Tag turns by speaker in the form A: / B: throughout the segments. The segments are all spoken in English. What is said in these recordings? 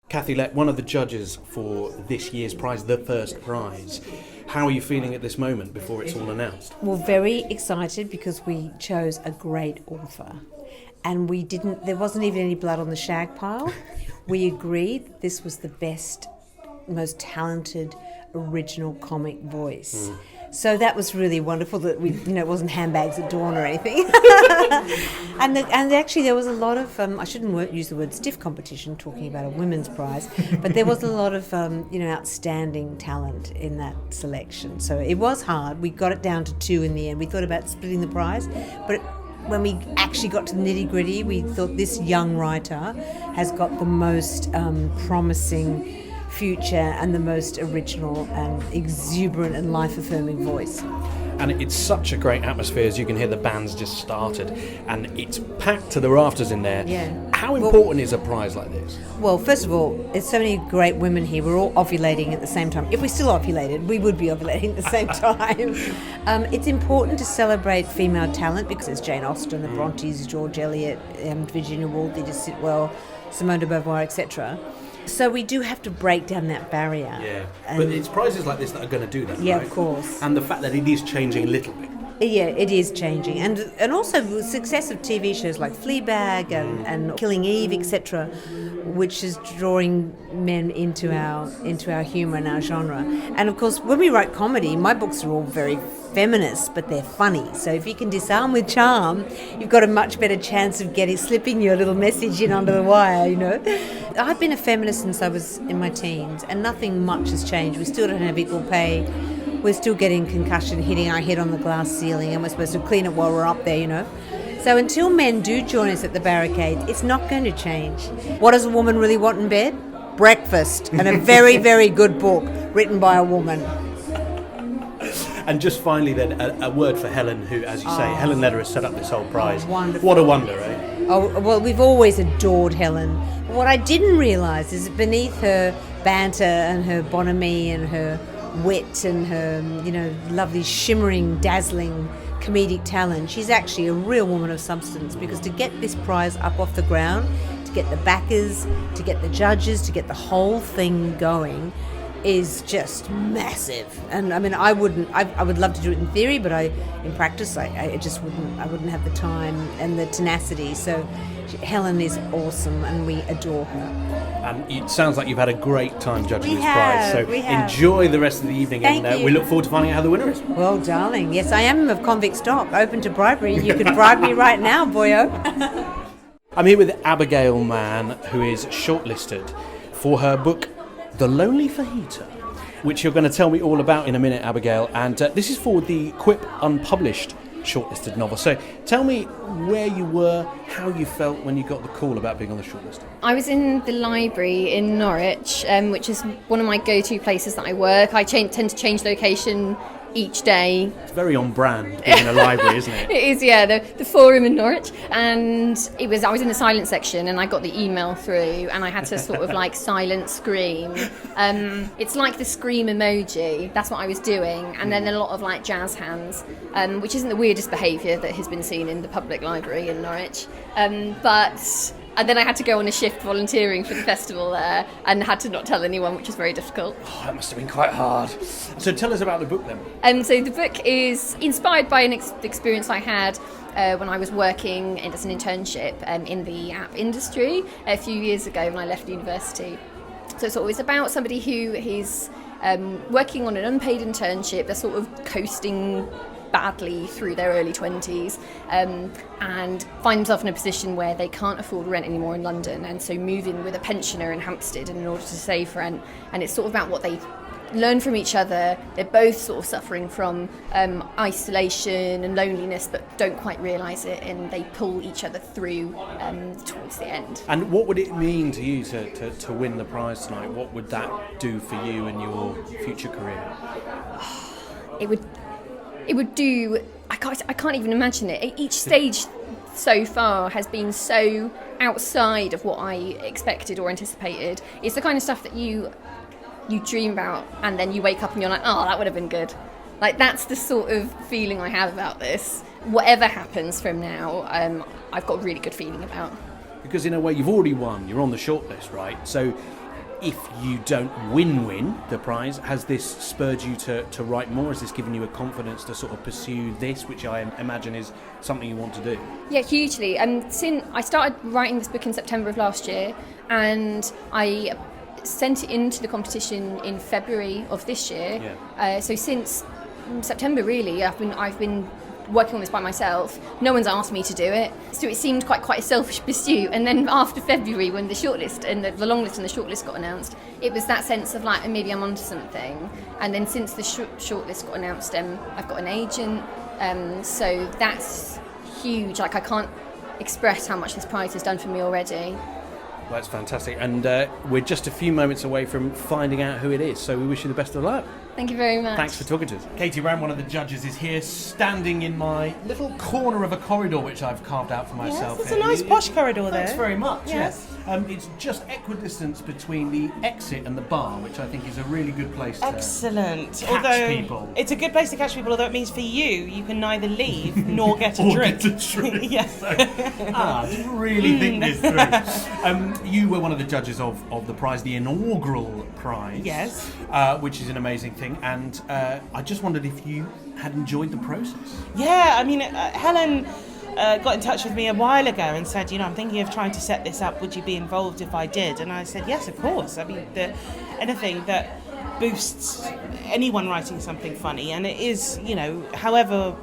A: Kathy Lette, one of the judges for this year's prize, the first prize. How are you feeling at this moment before it's all announced?
B: Well, very excited because we chose a great author. And there wasn't even any blood on the shag pile. We agreed this was the best, most talented, original comic voice. So that was really wonderful that it wasn't handbags at dawn or anything. and actually there was a lot of, I shouldn't use the word stiff competition talking about a women's prize, but there was a lot of, outstanding talent in that selection. So it was hard. We got it down to 2 in the end. We thought about splitting the prize, but when we actually got to the nitty-gritty, we thought this young writer has got the most promising future and the most original and exuberant and life-affirming voice.
A: And it's such a great atmosphere, as you can hear the band's just started, and it's packed to the rafters in there.
B: Yeah.
A: How important is a prize like this?
B: Well, first of all, there's so many great women here. We're all ovulating at the same time. If we still ovulated, we would be ovulating at the same time. It's important to celebrate female talent because it's Jane Austen, the Brontes, George Eliot, Virginia Woolf, Edith Sitwell, Simone de Beauvoir, etc. So we do have to break down that barrier.
A: Yeah, but it's prizes like this that are going to do that,
B: yeah,
A: right?
B: Of course.
A: And the fact that it is changing a little bit.
B: Yeah, it is changing. And also the success of TV shows like Fleabag and Killing Eve, etc., which is drawing men into our humour and our genre. And of course, when we write comedy, my books are all very feminist, but they're funny. So if you can disarm with charm, you've got a much better chance of slipping your little message in under the wire, I've been a feminist since I was in my teens, and nothing much has changed. We still don't have equal pay. We're still getting concussion, hitting our head on the glass ceiling, and we're supposed to clean it while we're up there, So until men do join us at the barricade, it's not going to change. What does a woman really want in bed? Breakfast, and a very, very good book written by a woman.
A: And just finally then, a word for Helen, who, as you say, Helen Lederer has set up this whole prize.
B: Wonderful.
A: What a wonder, eh?
B: Oh, well, we've always adored Helen. What I didn't realise is that beneath her banter and her bonhomie and her wit and her, lovely, shimmering, dazzling comedic talent, she's actually a real woman of substance, because to get this prize up off the ground, to get the backers, to get the judges, to get the whole thing going is just massive. And I mean, I would love to do it in theory, but in practice I just wouldn't have the time and the tenacity. So Helen is awesome and we adore her.
A: And it sounds like you've had a great time judging this prize, so enjoy the rest of the evening.
B: Thank you.
A: We look forward to finding out who the winner is.
B: Well, darling, yes, I am of convict stock, open to bribery. You could bribe me right now, boyo.
A: I'm here with Abagail Mann, who is shortlisted for her book The Lonely Fajita, which you're going to tell me all about in a minute, Abagail. And this is for the CWIP Unpublished shortlisted novel. So tell me where you were, how you felt when you got the call about being on the shortlist.
C: I was in the library in Norwich, which is one of my go-to places that I work. I tend to change location each day.
A: It's very on brand being in a library, isn't it?
C: It is, yeah, the Forum in Norwich. And I was in the silent section and I got the email through and I had to sort of silent scream. It's like the scream emoji, that's what I was doing. And then a lot of jazz hands, which isn't the weirdest behaviour that has been seen in the public library in Norwich. And then I had to go on a shift volunteering for the festival there and had to not tell anyone, which was very difficult.
A: Oh, that must have been quite hard. So tell us about the book then.
C: So the book is inspired by an experience I had when I was working as an internship in the app industry a few years ago when I left university. So it's about somebody who is working on an unpaid internship. They're sort of coasting badly through their early 20s and find themselves in a position where they can't afford rent anymore in London, and so move in with a pensioner in Hampstead in order to save rent. And it's sort of about what they learn from each other. They're both sort of suffering from isolation and loneliness, but don't quite realise it, and they pull each other through towards the end.
A: And what would it mean to you to win the prize tonight? What would that do for you and your future career?
C: It would do. I can't even imagine it. Each stage so far has been so outside of what I expected or anticipated. It's the kind of stuff that you dream about and then you wake up and you're like, oh, that would have been good. That's the sort of feeling I have about this. Whatever happens from now, I've got a really good feeling about.
A: Because in a way you've already won. You're on the shortlist, right? So if you don't win the prize, has this spurred you to write more? Has this given you a confidence to sort of pursue this, which I imagine is something you want to do?
C: Yeah, hugely. Since I started writing this book in September of last year, and I sent it into the competition in February of this year. Yeah. So since September, really, I've been working on this by myself. No one's asked me to do it, so it seemed quite a selfish pursuit. And then after February, when the shortlist and the long list and the shortlist got announced, it was that sense of like, maybe I'm onto something. And then since the shortlist got announced, I've got an agent, so that's huge. Like, I can't express how much this prize has done for me already.
A: That's fantastic, and we're just a few moments away from finding out who it is, so we wish you the best of luck.
C: Thank you very much.
A: Thanks for talking to us. Katy Ayre, one of the judges, is here standing in my little corner of a corridor which I've carved out for myself.
D: Yes, it's a nice posh corridor there.
A: Thanks very much,
D: yes.
A: It's just equidistance between the exit and the bar, which I think is a really good place to catch people.
D: It's a good place to catch people, although it means for you can neither leave nor get a drink.
A: Get a drink.
D: Yes.
A: Didn't really think this through. You were one of the judges of the prize, the inaugural prize.
D: Yes.
A: Which is an amazing thing, and I just wondered if you had enjoyed the process.
D: Yeah, I mean, Helen got in touch with me a while ago and said, I'm thinking of trying to set this up. Would you be involved if I did? And I said, yes, of course. I mean, anything that boosts anyone writing something funny, and it is, however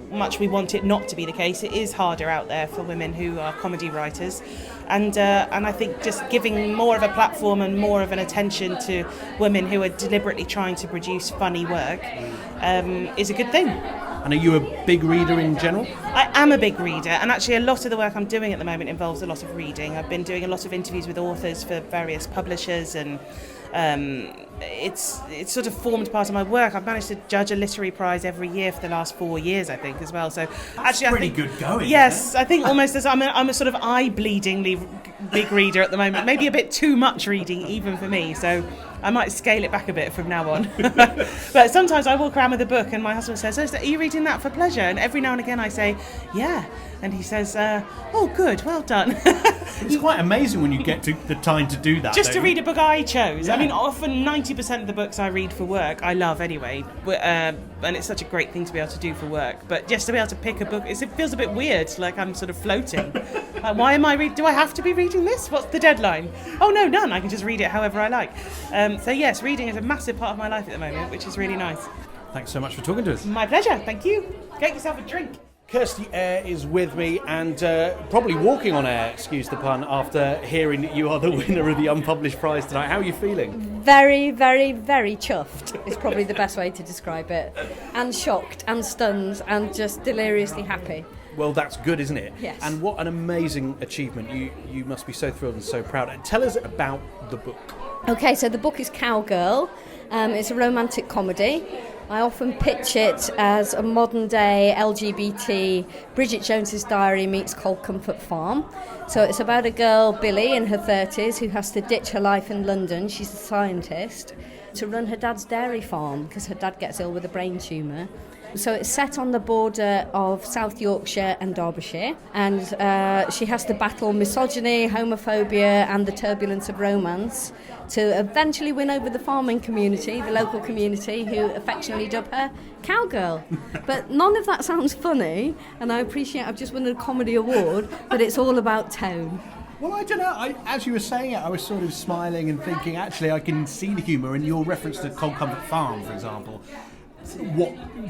D: much we want it not to be the case, it is harder out there for women who are comedy writers, and I think just giving more of a platform and more of an attention to women who are deliberately trying to produce funny work is a good thing.
A: And are you a big reader in general?
D: I am a big reader, and actually a lot of the work I'm doing at the moment involves a lot of reading. I've been doing a lot of interviews with authors for various publishers, and it's sort of formed part of my work. I've managed to judge a literary prize every year for the last 4 years, I think, as well. So
A: actually, I think good going.
D: Yes, I think almost as I'm a sort of eye-bleedingly big reader at the moment. Maybe a bit too much reading, even for me. So I might scale it back a bit from now on. But sometimes I walk around with a book and my husband says, are you reading that for pleasure? And every now and again I say, yeah. And he says, oh, good, well done.
A: It's quite amazing when you get to the time to do that.
D: Just to read a book I chose. Yeah. I mean, often 90% of the books I read for work, I love anyway. And it's such a great thing to be able to do for work. But just to be able to pick a book, it feels a bit weird, like I'm sort of floating. Why am I do I have to be reading this? What's the deadline? Oh, no, none. I can just read it however I like. So yes, reading is a massive part of my life at the moment, which is really nice.
A: Thanks so much for talking to us.
D: My pleasure. Thank you. Get yourself a drink.
A: Kirsty Ayre is with me, and probably walking on air, excuse the pun, after hearing that you are the winner of the unpublished prize tonight. How are you feeling?
E: Very, very, very chuffed is probably the best way to describe it. And shocked and stunned and just deliriously happy.
A: Well, that's good, isn't it?
E: Yes.
A: And what an amazing achievement. You must be so thrilled and so proud. Tell us about the book.
E: Okay, so the book is Cowgirl. It's a romantic comedy. I often pitch it as a modern-day LGBT Bridget Jones's Diary meets Cold Comfort Farm. So it's about a girl, Billy, in her 30s, who has to ditch her life in London. She's a scientist to run her dad's dairy farm because her dad gets ill with a brain tumour. So it's set on the border of South Yorkshire and Derbyshire, and she has to battle misogyny, homophobia and the turbulence of romance to eventually win over the farming community, the local community, who affectionately dub her Cowgirl. But none of that sounds funny, and I appreciate I've just won a comedy award, but it's all about tone.
A: Well, I don't know. As you were saying it, I was sort of smiling and thinking, actually, I can see the humour in your reference to Cold Comfort Farm, for example.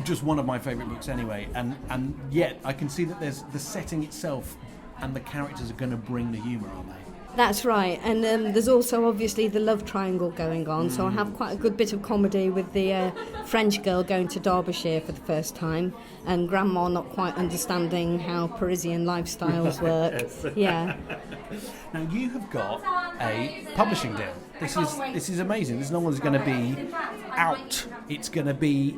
A: Just one of my favourite books anyway, and yet I can see that there's the setting itself and the characters are going to bring the humour, aren't they?
E: That's right, and there's also obviously the love triangle going on, so I have quite a good bit of comedy with the French girl going to Derbyshire for the first time and grandma not quite understanding how Parisian lifestyles work.
A: Yes.
E: Yeah.
A: Now you have got a publishing deal. This is amazing. This no one's going to be out. It's going to be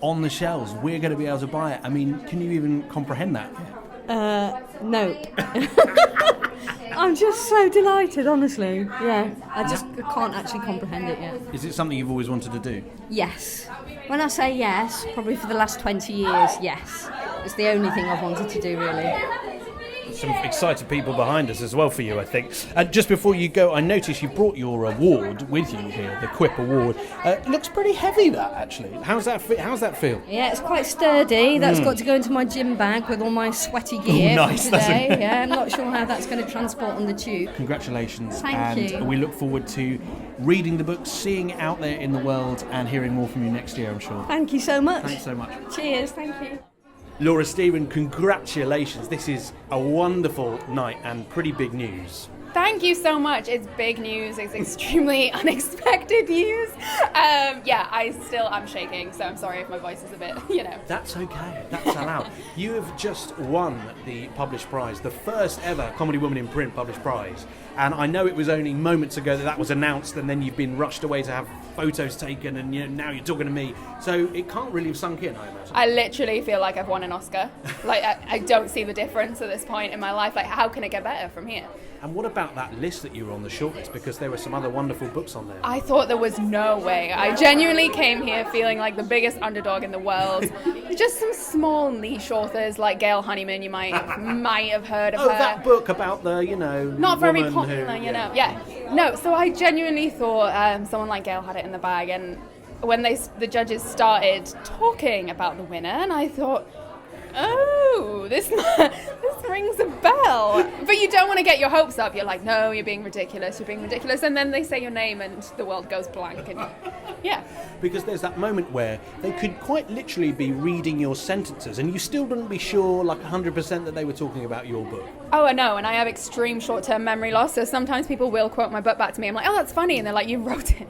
A: on the shelves. We're going to be able to buy it. I mean, can you even comprehend that?
E: Nope. I'm just so delighted, honestly. Yeah, I just can't actually comprehend it yet.
A: Is it something you've always wanted to do?
E: Yes. When I say yes, probably for the last 20 years, yes. It's the only thing I've wanted to do, really.
A: some excited people behind us as well for you, I think. And just before you go, I noticed you brought your award with you here, the CWIP award. It looks pretty heavy, that, actually. How's that feel?
E: Yeah, it's quite sturdy. That's got to go into my gym bag with all my sweaty gear
A: nice.
E: for today. Yeah, I'm not sure how that's going to transport on the tube.
A: Congratulations.
E: Thank you.
A: We look forward to reading the book, seeing it out there in the world, and hearing more from you next year, I'm sure.
E: Thank you so much.
A: Thanks so much.
E: Cheers, thank you.
A: Laura Stephen, congratulations. This is a wonderful night and pretty big news.
F: Thank you so much. It's big news. It's extremely unexpected news. I'm shaking, so I'm sorry if my voice is a bit,
A: That's okay. That's allowed. You have just won the published prize, the first ever Comedy Woman in Print published prize. And I know it was only moments ago that was announced, and then you've been rushed away to have photos taken, and now you're talking to me. So it can't really have sunk in, I imagine.
F: I literally feel like I've won an Oscar. I don't see the difference at this point in my life. How can it get better from here?
A: And what about that list that you were on, the shortlist? Because there were some other wonderful books on there.
F: I thought there was no way. I genuinely came here feeling like the biggest underdog in the world. Just some small niche authors like Gail Honeyman, you might have heard of her.
A: Oh, that book about the,
F: not very
A: woman
F: popular, Yeah. No, so I genuinely thought someone like Gail had it in the bag, and when the judges started talking about the winner, and I thought, oh, this rings a bell. But you don't want to get your hopes up. You're like, no, you're being ridiculous. And then they say your name and the world goes blank. And yeah.
A: Because there's that moment where they could quite literally be reading your sentences and you still wouldn't be sure, 100% that they were talking about your book.
F: Oh, I know, and I have extreme short-term memory loss, so sometimes people will quote my book back to me. I'm like, oh, that's funny, and they're like, you wrote it.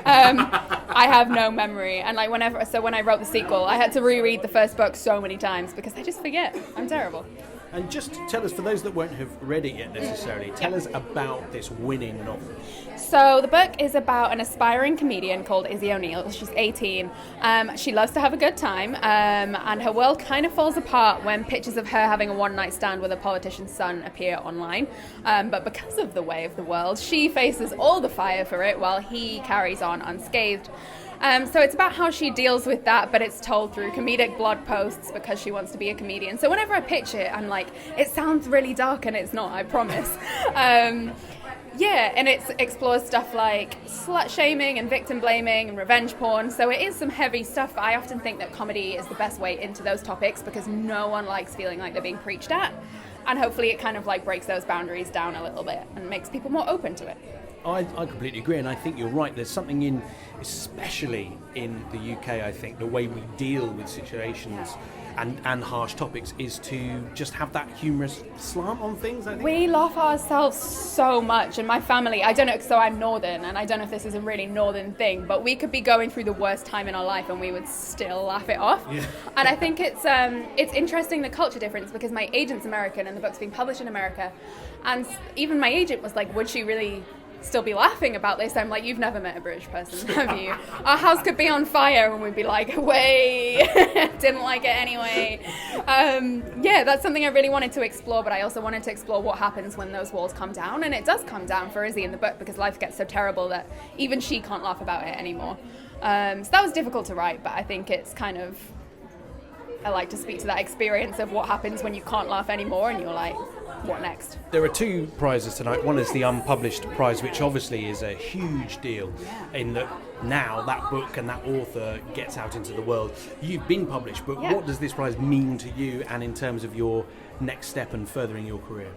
F: I have no memory, and when I wrote the sequel, I had to reread the first book so many times because I just forget. I'm terrible.
A: And just tell us, for those that won't have read it yet necessarily, tell us about this winning novel.
F: So the book is about an aspiring comedian called Izzy O'Neill. She's 18. She loves to have a good time, and her world kind of falls apart when pictures of her having a one-night stand with a politician's son appear online. But because of the way of the world, she faces all the fire for it while he carries on unscathed. So it's about how she deals with that, but it's told through comedic blog posts because she wants to be a comedian. So whenever I pitch it, I'm like, it sounds really dark, and it's not, I promise. And it explores stuff like slut-shaming and victim-blaming and revenge porn. So it is some heavy stuff, but I often think that comedy is the best way into those topics because no one likes feeling like they're being preached at. And hopefully it kind of breaks those boundaries down a little bit and makes people more open to it.
A: I completely agree, and I think you're right. There's something especially in the UK, I think, the way we deal with situations and harsh topics is to just have that humorous slant on things, I think.
F: We laugh ourselves so much, and my family, I don't know, so I'm northern, and I don't know if this is a really northern thing, but we could be going through the worst time in our life and we would still laugh it off. Yeah. And I think it's interesting, the culture difference, because my agent's American and the book's being published in America, and even my agent was like, would she really still be laughing about this? I'm like, you've never met a British person, have you? Our house could be on fire and we'd be like, way, didn't like it anyway. That's something I really wanted to explore, but I also wanted to explore what happens when those walls come down, and it does come down for Izzy in the book because life gets so terrible that even she can't laugh about it anymore. So that was difficult to write, but I think it's kind of, I like to speak to that experience of what happens when you can't laugh anymore and you're like, what next?
A: There are two prizes tonight. One is the unpublished prize, which obviously is a huge deal in that now that book and that author gets out into the world. You've been published, but what does this prize mean to you and in terms of your next step and furthering your career?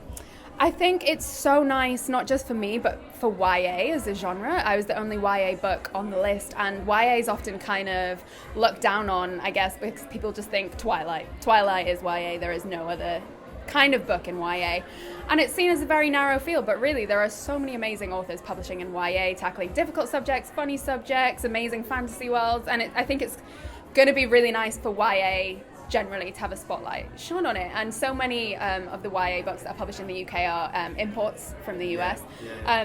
F: I think it's so nice, not just for me, but for YA as a genre. I was the only YA book on the list, and YA is often kind of looked down on, I guess, because people just think Twilight. Twilight is YA, there is no other kind of book in YA. And it's seen as a very narrow field, but really there are so many amazing authors publishing in YA, tackling difficult subjects, funny subjects, amazing fantasy worlds, and I think it's going to be really nice for YA generally to have a spotlight shone on it. And so many of the YA books that are published in the UK are imports from the US.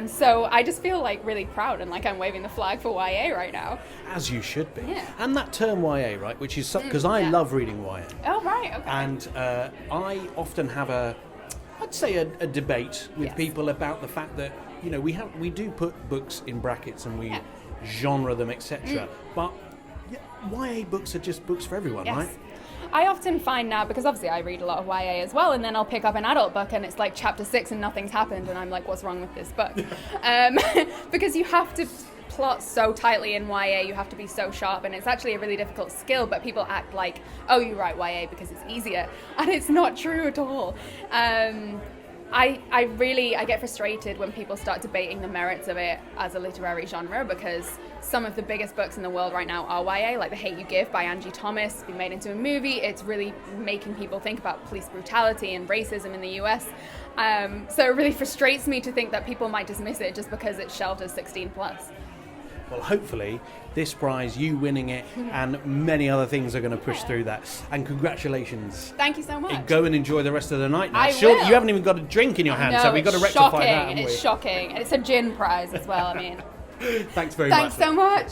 F: So I just feel really proud and like I'm waving the flag for YA right now.
A: As you should be.
F: Yeah.
A: And that term YA, right, which is because I love reading YA.
F: Oh, right, okay.
A: And I often have a debate with people about the fact that, we do put books in brackets and we genre them, etc. But YA books are just books for everyone, right?
F: I often find now, because obviously I read a lot of YA as well, and then I'll pick up an adult book and it's like chapter 6 and nothing's happened, and I'm like, what's wrong with this book? Because you have to plot so tightly in YA, you have to be so sharp, and it's actually a really difficult skill, but people act like, oh, you write YA because it's easier, and it's not true at all. I get frustrated when people start debating the merits of it as a literary genre, because some of the biggest books in the world right now are YA, like The Hate U Give by Angie Thomas. It's been made into a movie. It's really making people think about police brutality and racism in the US. So it really frustrates me to think that people might dismiss it just because it's shelved as 16+.
A: Well, hopefully this prize, you winning it, and many other things are going to push through that. And congratulations.
F: Thank you so much.
A: Go and enjoy the rest of the night now.
F: I
A: Sure,
F: will.
A: you haven't even got a drink in your hand,
F: No,
A: so we've got to
F: it's
A: rectify
F: shocking.
A: that, haven't we?
F: It's shocking. And it's a gin prize as well, I mean.
A: Thanks very much.
F: Thanks so much.